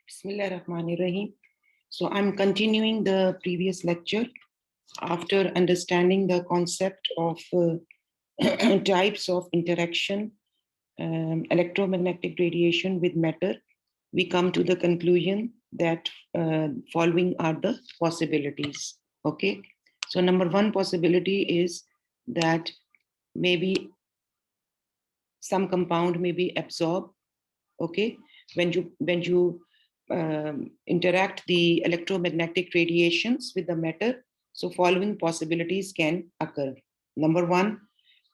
Bismillahirrahmanirrahim. So I'm continuing the previous lecture after understanding the concept of types of interaction, electromagnetic radiation with matter. We come to the conclusion that following are the possibilities. Okay. So number one possibility is that maybe some compound may be absorbed. Okay, when you interact the electromagnetic radiations with the matter, so following possibilities can occur. Number one,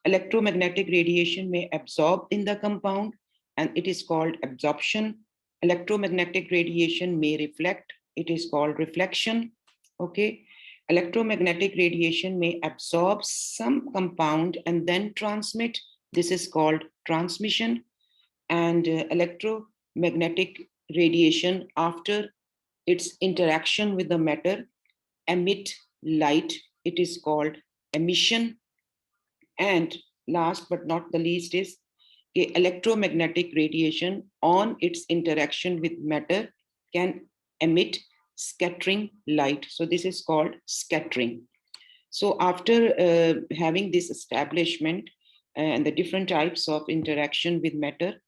electromagnetic radiation may absorb in the compound, and it is called absorption. Electromagnetic radiation may reflect, it is called reflection. Okay, electromagnetic radiation may absorb some compound and then transmit, this is called transmission. And electromagnetic radiation, after its interaction with the matter, emit light, it is called emission. And last but not the least is electromagnetic radiation on its interaction with matter can emit scattering light, so this is called scattering. So after having this establishment and the different types of interaction with matter,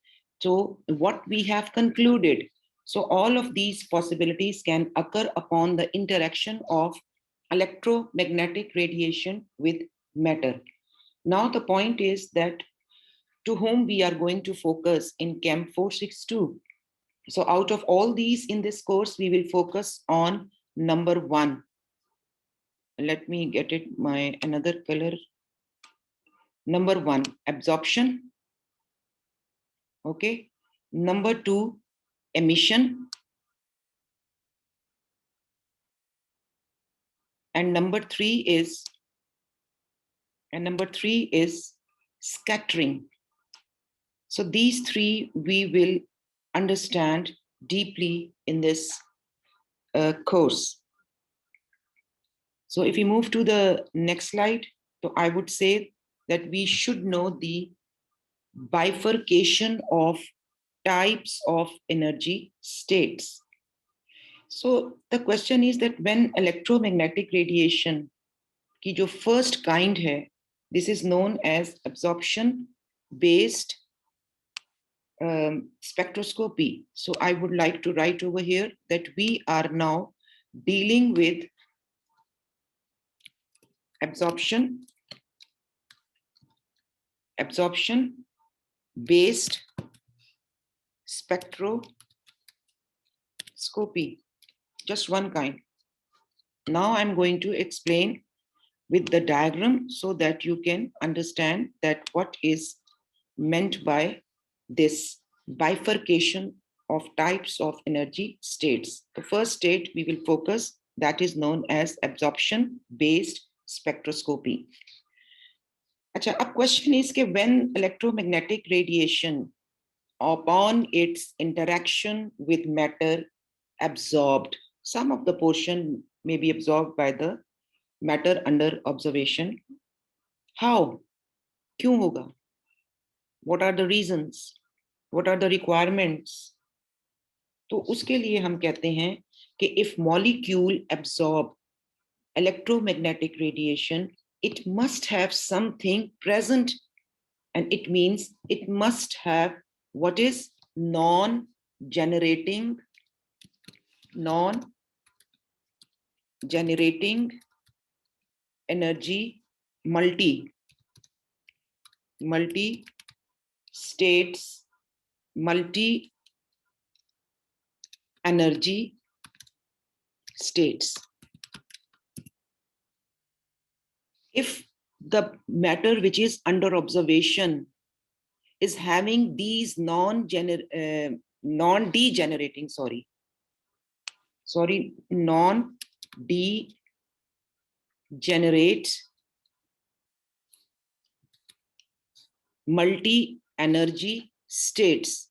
so what we have concluded, so all of these possibilities can occur upon the interaction of electromagnetic radiation with matter. Now the point is that to whom we are going to focus in Chem 462. So out of all these in this course, we will focus on number one. Let me get it my another color. Number one, absorption. Okay. Number two, emission. And number three is scattering. So these three we will understand deeply in this course. So if we move to the next slide, so I would say that we should know the bifurcation of types of energy states. So the question is that when electromagnetic radiation की जो first kind है, this is known as absorption based spectroscopy. So I would like to write over here that we are now dealing with absorption based spectroscopy, just one kind. Now I'm going to explain with the diagram so that you can understand that what is meant by this bifurcation of types of energy states. The first state we will focus, that is known as absorption based spectroscopy. Acha, a question is that when electromagnetic radiation upon its interaction with matter absorbed, some of the portion may be absorbed by the matter under observation. How? Kyun hoga? What are the reasons? What are the requirements? तो उसके लिए हम कहते हैं कि if molecule absorb electromagnetic radiation, it must have something present, and it means it must have what is non-generating energy multi states, multi energy states. If the matter which is under observation is having these non-degenerating multi-energy states.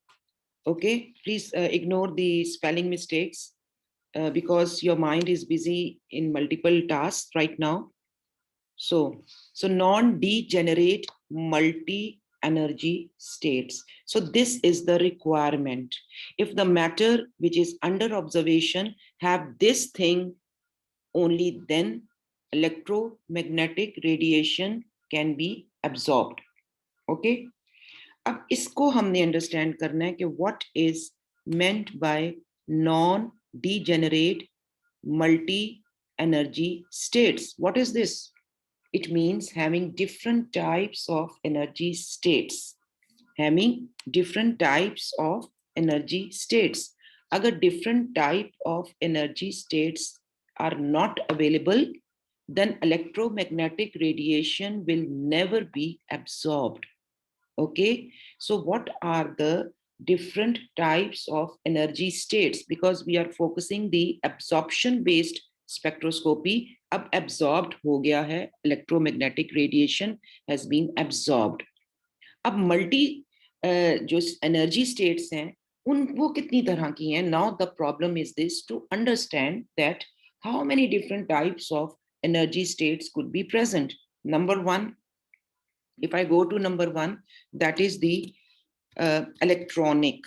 Okay, please ignore the spelling mistakes because your mind is busy in multiple tasks right now. So non-degenerate multi energy states. So this is the requirement. If the matter which is under observation have this thing, only then electromagnetic radiation can be absorbed. Okay? अब इसको हमने understand करना है कि what is meant by non-degenerate multi-energy states. What is this? It means having different types of energy states. Having different types of energy states. Agar different type of energy states are not available, then electromagnetic radiation will never be absorbed. Okay, so what are the different types of energy states? Because we are focusing the absorption based spectroscopy. अब absorbed हो गया है, electromagnetic radiation has been absorbed. अब multi जो energy states हैं उन वो कितनी तरह की हैं? Now the problem is this, to understand that how many different types of energy states could be present. Number one, if I go to number one, that is the electronic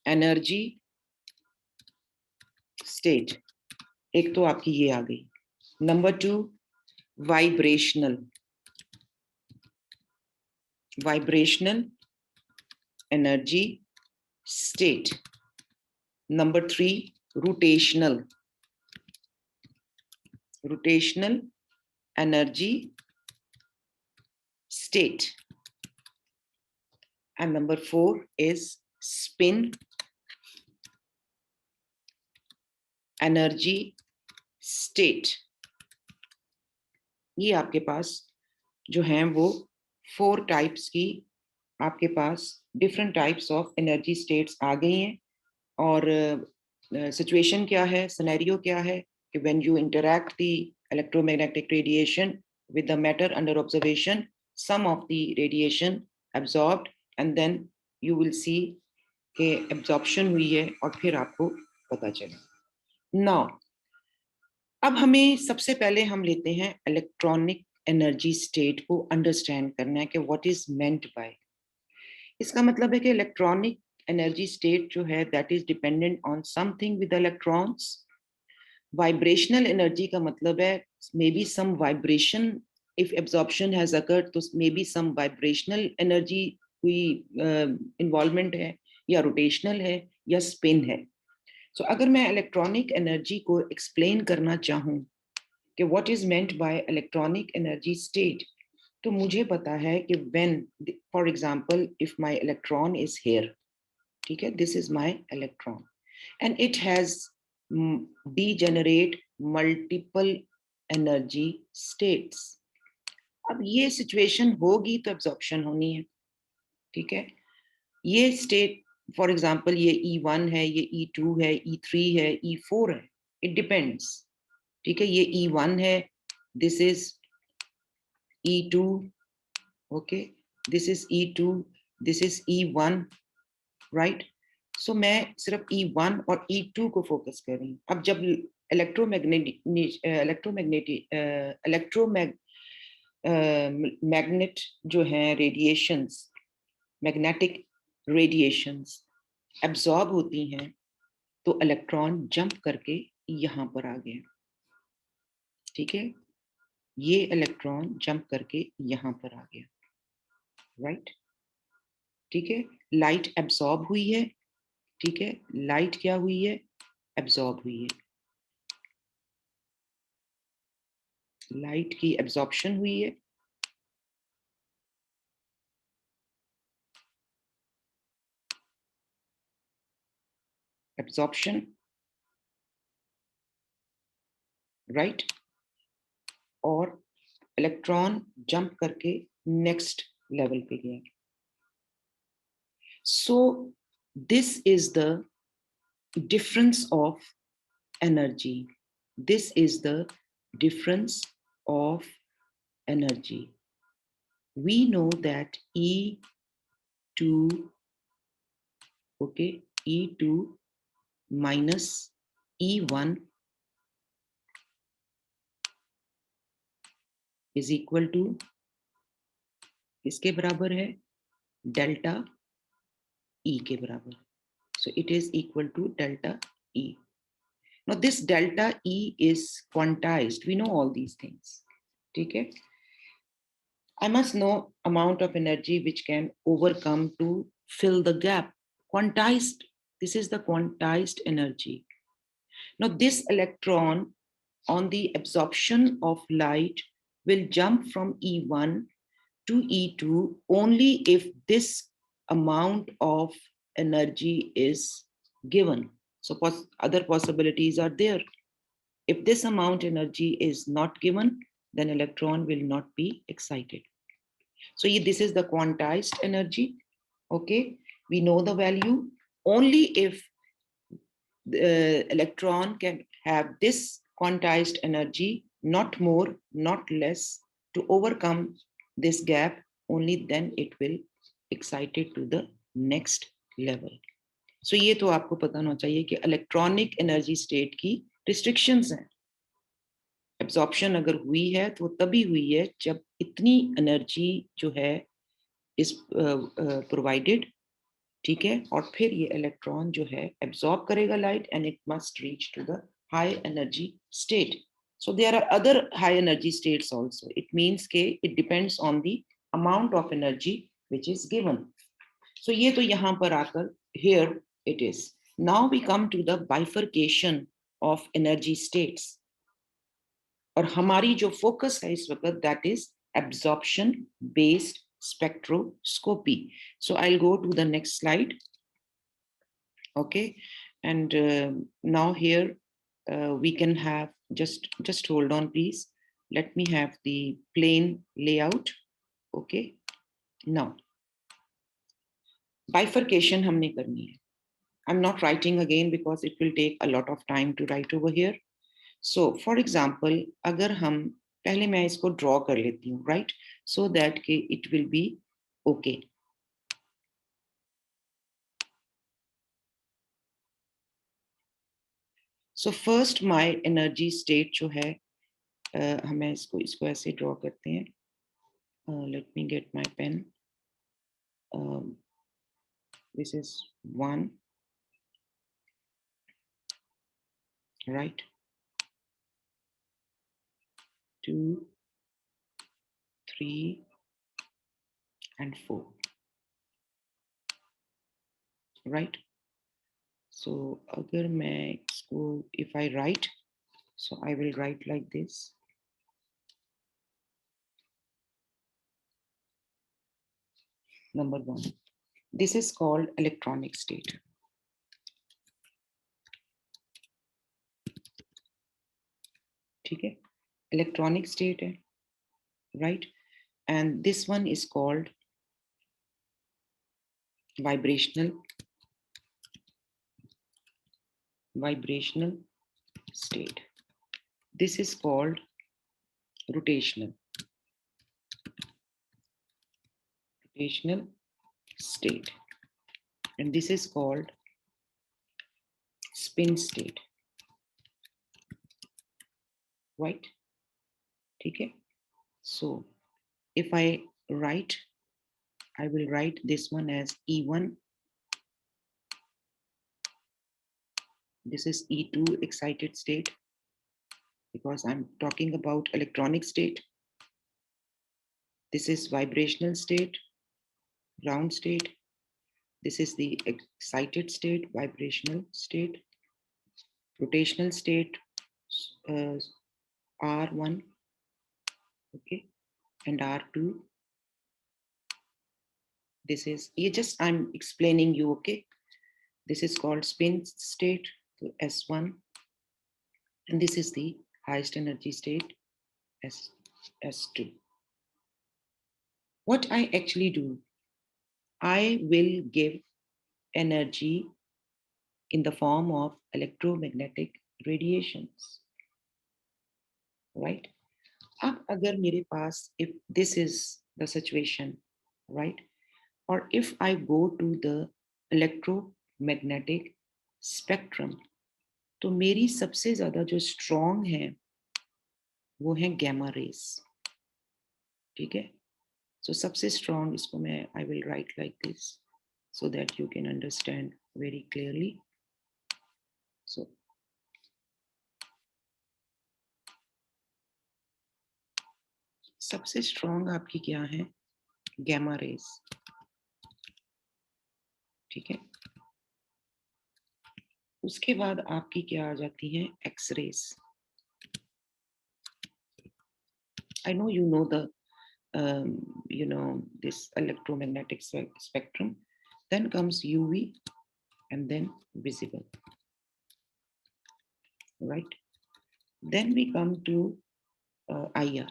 energy state. एक तो आपकी ये आ गई. Number two, vibrational energy state. Number three, rotational energy state. And number four is spin energy state. ये आपके पास जो हैं वो 4 टाइप्स की आपके पास different types of energy states आ गई हैं. और सिचुएशन क्या है, सिनेरियो क्या है कि when you interact the electromagnetic radiation with the matter under observation, some of the radiation absorbed and then you will see कि एब्जॉर्प्शन हुई है और फिर आपको पता चला. नाउ अब हमें सबसे पहले हम लेते हैं इलेक्ट्रॉनिक एनर्जी स्टेट को अंडरस्टैंड करना है कि व्हाट इज मेंट बाय. इसका मतलब है कि इलेक्ट्रॉनिक एनर्जी स्टेट जो है that is dependent on something with electrons. Vibrational energy का मतलब है maybe some vibration, if absorption has occurred तो maybe some vibrational energy कोई इन्वॉल्वमेंट है, या रोटेशनल है, या स्पिन है. So, अगर मैं इलेक्ट्रॉनिक एनर्जी को एक्सप्लेन करना चाहूँ कि what is meant by electronic energy state, तो मुझे पता है कि when for example if my electron is here, ठीक है, this is my electron and it has degenerate multiple energy states. अब ये सिचुएशन होगी तो एब्जॉर्प्शन होनी है. ठीक है, ये स्टेट फॉर एग्जाम्पल ये E1 है, ये E2 है, E3 है, E4 है, इट डिपेंड्स. ठीक है, ये E1 है, this is E2, okay, this is E2, this is E1, right. So मैं सिर्फ E1 और E2 को फोकस कर रही हूँ. अब जब मैग्नेट जो हैं रेडिएशंस, मैग्नेटिक रेडिएशंस एब्जॉर्ब होती हैं तो इलेक्ट्रॉन जंप करके यहां पर आ गया. ठीक है, ये इलेक्ट्रॉन जंप करके यहां पर आ गया, राइट. ठीक है, लाइट एब्जॉर्ब हुई है. ठीक है, लाइट क्या हुई है, एब्जॉर्ब हुई है. लाइट की एब्जॉर्प्शन हुई है. Absorption, right. और इलेक्ट्रॉन जंप करके नेक्स्ट लेवल पे गया. सो this is the difference of energy. This is the difference of energy. We know that E2, okay, E2 minus E1 is equal to इसके बराबर है डेल्टा ई के बराबर. So it is equal to delta E. Now this delta E is quantized. We know all these things. Okay. I must know amount of energy which can overcome to fill the gap. Quantized. This is the quantized energy. Now this electron on the absorption of light will jump from E1 to E2 only if this amount of energy is given. So other possibilities are there. If this amount energy is not given, then electron will not be excited. So this is the quantized energy. Okay, we know the value. Only if the electron can have this quantized energy, not more, not less, to overcome this gap, only then it will excited to the next level. So ये तो आपको पता होना चाहिए कि electronic energy state की restrictions हैं. Absorption अगर हुई है तो तभी हुई है जब इतनी एनर्जी जो है इस प्रोवाइडेड, ठीक है, और फिर ये इलेक्ट्रॉन जो है एब्जॉर्ब करेगा light and it must reach to the high energy state. So there are other high energy states also. It means के it depends on the amount of energy which is given. So ये तो यहाँ पर आकर here it is. Now we come to the bifurcation of energy states. और हमारी जो focus है इस वक्त that is absorption based spectroscopy. So I'll go to the next slide. Okay, and now here we can have just hold on please. Let me have the plain layout. Okay, now bifurcation हमने करनी है. I'm not writing again because it will take a lot of time to write over here. So for example, अगर हम पहले मैं इसको draw कर लेती हूँ, right, so that it will be okay. So first my energy state जो है हमें इसको ऐसे ड्रॉ करते हैं. Let me get my pen. This is 1, right, 2, 3 and 4, right. So अगर मैं इसको if I write, so I will write like this. Number 1, this is called electronic state. ठीक है, electronic state है, right, and this one is called vibrational state. This is called rotational state, and this is called spin state, right. ठीक है, so if I write, I will write this one as E1. This is E2 excited state because I'm talking about electronic state. This is vibrational state, ground state. This is the excited state, vibrational state, rotational state, R1, okay, and R2. This is, I'm explaining you, okay. This is called spin state, so S1, and this is the highest energy state, S2. What I actually do, I will give energy in the form of electromagnetic radiations, right. अब अगर मेरे पास, if this is the situation, right, or if I go to the electromagnetic spectrum, तो मेरी सबसे ज्यादा जो strong है वो है gamma rays. ठीक है. So सबसे strong इसको मैं I will write like this so that you can understand very clearly. So सबसे strong आपकी क्या है? Gamma rays. ठीक है. उसके बाद आपकी क्या आ जाती है? X rays. I know you know the this electromagnetic spectrum. Then comes UV and then visible, right? Then we come to IR.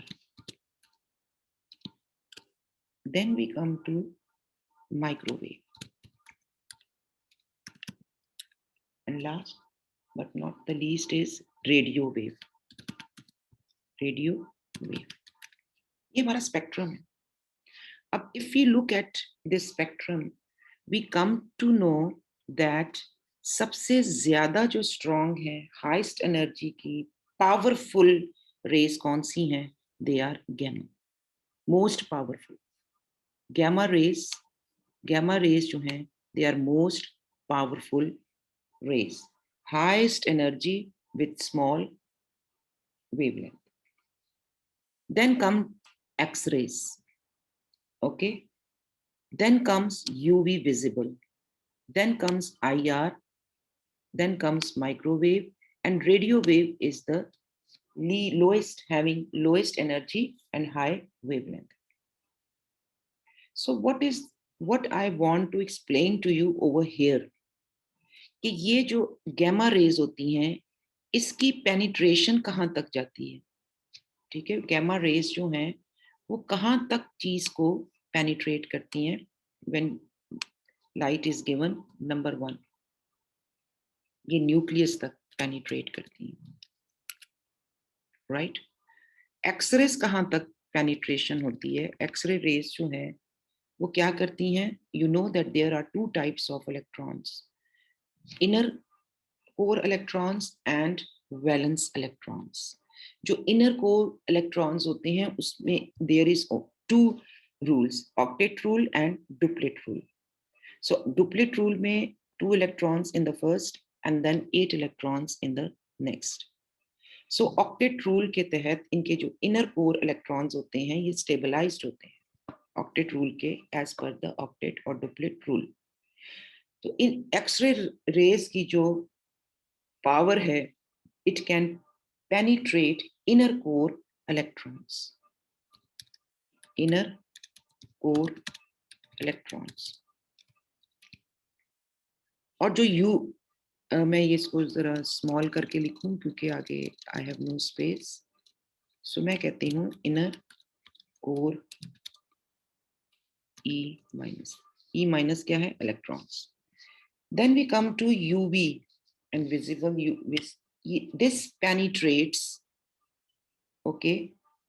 Then we come to microwave. And last but not the least is radio wave. Radio wave. ये हमारा spectrum है. अब if we look at this spectrum, we come to know that सबसे ज्यादा जो strong है, highest energy की powerful rays कौन सी हैं? They are gamma. Most powerful. Gamma rays जो हैं, they are most powerful rays. Highest energy with small wavelength. Then come X-rays. Okay. Then comes UV visible. Then comes IR. Then comes microwave, and radio wave is the lowest, having lowest energy and high wavelength. So what I want to explain to you over here कि ये जो gamma rays होती हैं इसकी penetration कहाँ तक जाती है. ठीक है. Gamma rays जो हैं वो कहाँ तक चीज को penetrate करती हैं when light is given. Number 1, ये न्यूक्लियस तक पेनिट्रेट करती हैं, राइट. एक्सरेज कहाँ तक पेनिट्रेशन होती है? एक्सरे रेज जो है वो क्या करती हैं? You know that there are 2 types of electrons, inner core electrons and valence electrons. जो इनर कोर इलेक्ट्रॉन्स होते हैं उसमें there is 2 rules, octet rule and duplet rule. So duplet rule में 2 electrons in the first and then 8 electrons in the next. So octet rule के तहत इनके जो inner core electrons होते हैं ये stabilized होते हैं octet rule के as per the octet or duplet rule. तो इन X-ray rays की जो power है, it can penetrate inner core electrons. Inner core electrons. और जो मैं ये इसको जरा स्मॉल करके लिखूं क्योंकि आगे I have no space. So मैं कहती हूँ इनर कोर E माइनस क्या है? Electrons. Then we come to UV and visible. This penetrates, okay,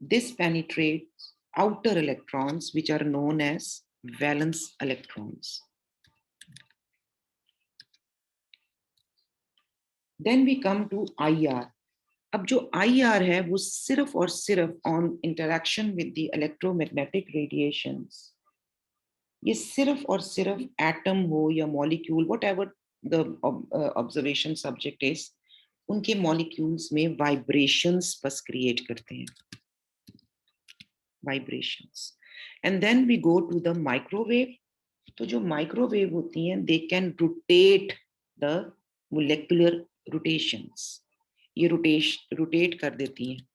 this penetrates outer electrons which are known as valence electrons. Then we come to IR. अब जो IR है वो सिर्फ और सिर्फ on interaction with the electromagnetic radiations, ये सिर्फ और सिर्फ एटम हो या molecule, whatever the observation subject is, उनके मॉलिक्यूल्स में वाइब्रेशंस बस क्रिएट करते हैं, vibrations. And then we go to the microwave. तो जो माइक्रोवेव होती हैं they can rotate the molecular rotations. ये रोटेट कर देती हैं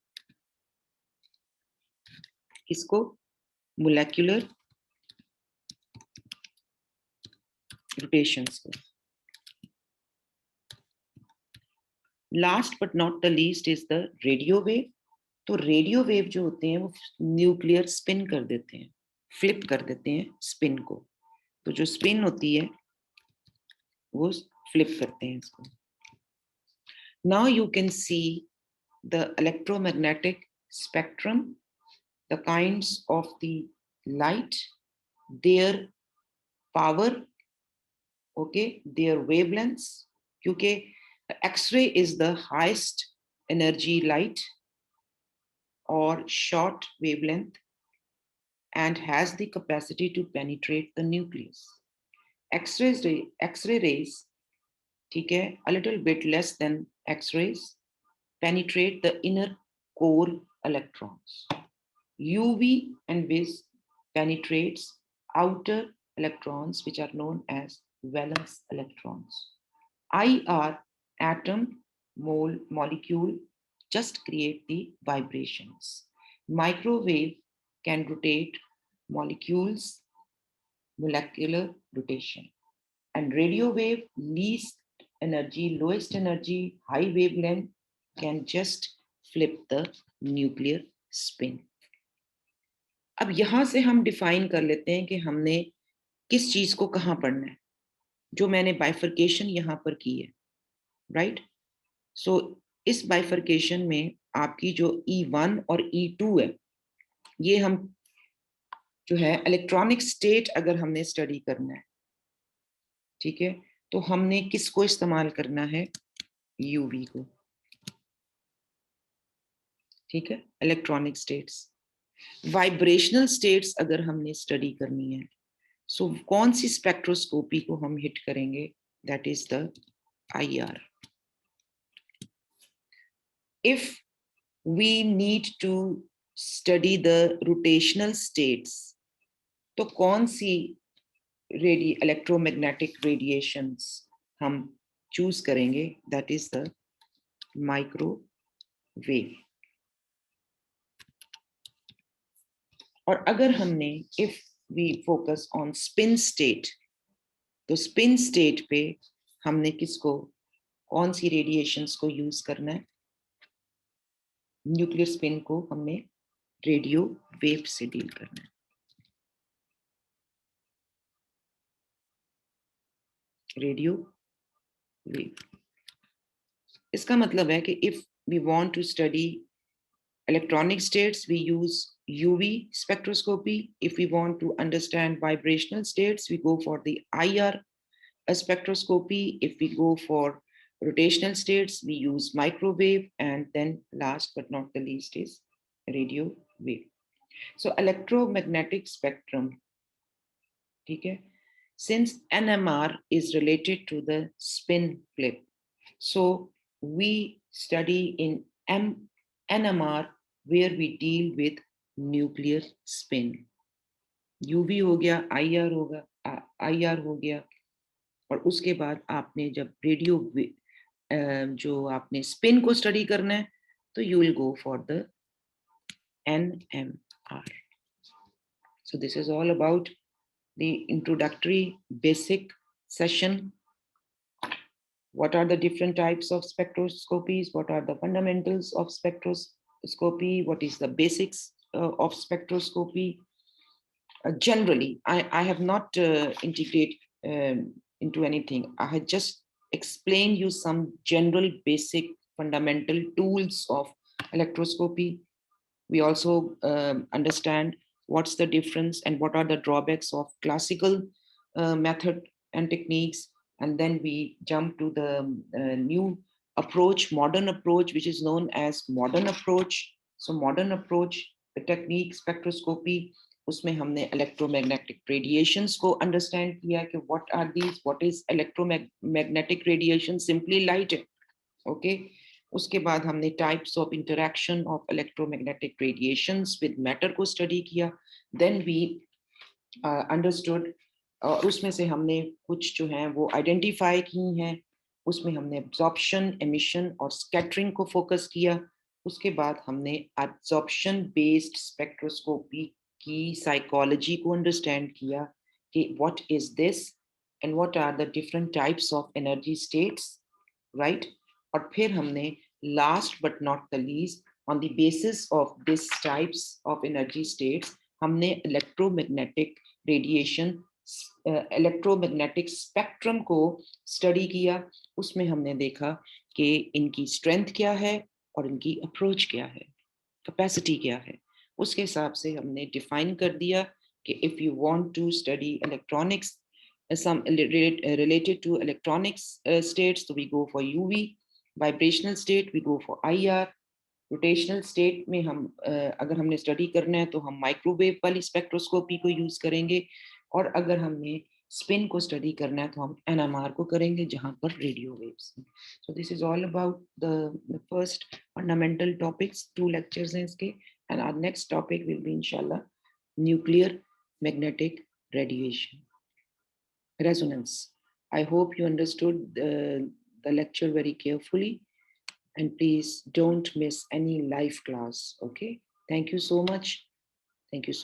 इसको, मोलेकुलर रोटेशंस को. Last but not the least is the radio wave. तो रेडियो वेव जो होते हैं वो न्यूक्लियर स्पिन कर देते हैं, फ्लिप कर देते हैं स्पिन को. तो जो स्पिन होती है वो फ्लिप करते हैं इसको. Now you can see the electromagnetic spectrum, the kinds of the light, their power, okay, their wavelengths. क्योंकि X-ray is the highest energy light or short wavelength. and has the capacity to penetrate the nucleus. X-ray rays, ठीक है, a little bit less than X-rays, penetrate the inner core electrons. UV and vis penetrates outer electrons, which are known as valence electrons. IR, atom, mole, molecule, just create the vibrations. Microwave can rotate molecules, molecular rotation. And radio wave, least energy, lowest energy, high wavelength, can just flip the nuclear spin. अब यहां से हम define कर लेते हैं कि हमने किस चीज को कहां पढ़ना है, जो मैंने बाइफर्केशन यहां पर की है, राइट? सो इस बाइफर्केशन में आपकी जो E1 और E2 है, ये हम जो है इलेक्ट्रॉनिक स्टेट अगर हमने स्टडी करना है, ठीक है, तो हमने किसको इस्तेमाल करना है? यूवी को, ठीक है, इलेक्ट्रॉनिक स्टेट्स। वाइब्रेशनल स्टेट्स अगर हमने स्टडी करनी है, सो कौन सी स्पेक्ट्रोस्कोपी को हम हिट करेंगे? That is the IR. If we need to study the rotational states, तो कौन सी इलेक्ट्रोमैग्नेटिक रेडिएशंस हम चूज करेंगे? That is the microwave. और अगर हमने if we focus on spin state, तो स्पिन स्टेट पे हमने किसको, कौन सी रेडिएशंस को यूज करना है? न्यूक्लियर स्पिन को हमने रेडियो वेव से डील करना है. रेडियो वेव, इसका मतलब है कि if we want to study electronic states, we use UV spectroscopy. If we want to understand vibrational states, we go for the IR spectroscopy. If we go for rotational states, we use microwave. And then last but not the least is radio wave. So electromagnetic spectrum, okay? Since NMR is related to the spin flip, so we study in NMR where we deal with nuclear spin. UV हो गया, IR होगा, IR हो गया, और उसके बाद आपने जब रेडियो जो आपने स्पिन को स्टडी करना है, तो you will go for the NMR. So this is all about the introductory basic session. What are the different types of spectroscopies? What are the fundamentals of spectroscopy? What is the basics of spectroscopy? Generally, I have not integrated into anything. I had just explained you some general basic fundamental tools of electroscopy. We also understand what's the difference and what are the drawbacks of classical method and techniques. And then we jump to the new approach, modern approach, which is known as modern approach. So modern approach, the technique spectroscopy, उसमें हमने electromagnetic radiations को understand किया कि what are these, what is electromagnetic radiation, simply light, okay? उसके बाद हमने types of interaction of electromagnetic radiations with matter को study किया. Then we understood, उसमें से हमने कुछ जो हैं वो identify की हैं. उसमें हमने absorption, emission और scattering को focus किया. उसके बाद हमने absorption based spectroscopy की psychology को understand किया कि what is this and what are the different types of energy states, right? और फिर हमने last but not the least, on the basis of these types of energy states, हमने electromagnetic radiation, electromagnetic spectrum को study किया. उसमें हमने देखा कि इनकी strength क्या है और इनकी approach क्या है, capacity क्या है. उसके हिसाब से हमने define कर दिया कि if you want to study electronics, some related to electronics states, so we go for UV. Vibrational state, we go for IR. Rotational state में हम अगर हमने स्टडी करना है तो हम माइक्रोवेव वाली स्पेक्ट्रोस्कोपी को यूज करेंगे, और अगर हमने स्पिन को स्टडी करना है तो हम एनएमआर को करेंगे जहां पर रेडियो वेव्स हैं. So this is all about the first fundamental topics. 2 lectures हैं इसके, and our next topic will be इंशाल्लाह nuclear magnetic radiation resonance. I hope you understood the lecture very carefully, and please don't miss any live class. Okay, thank you so much. Thank you so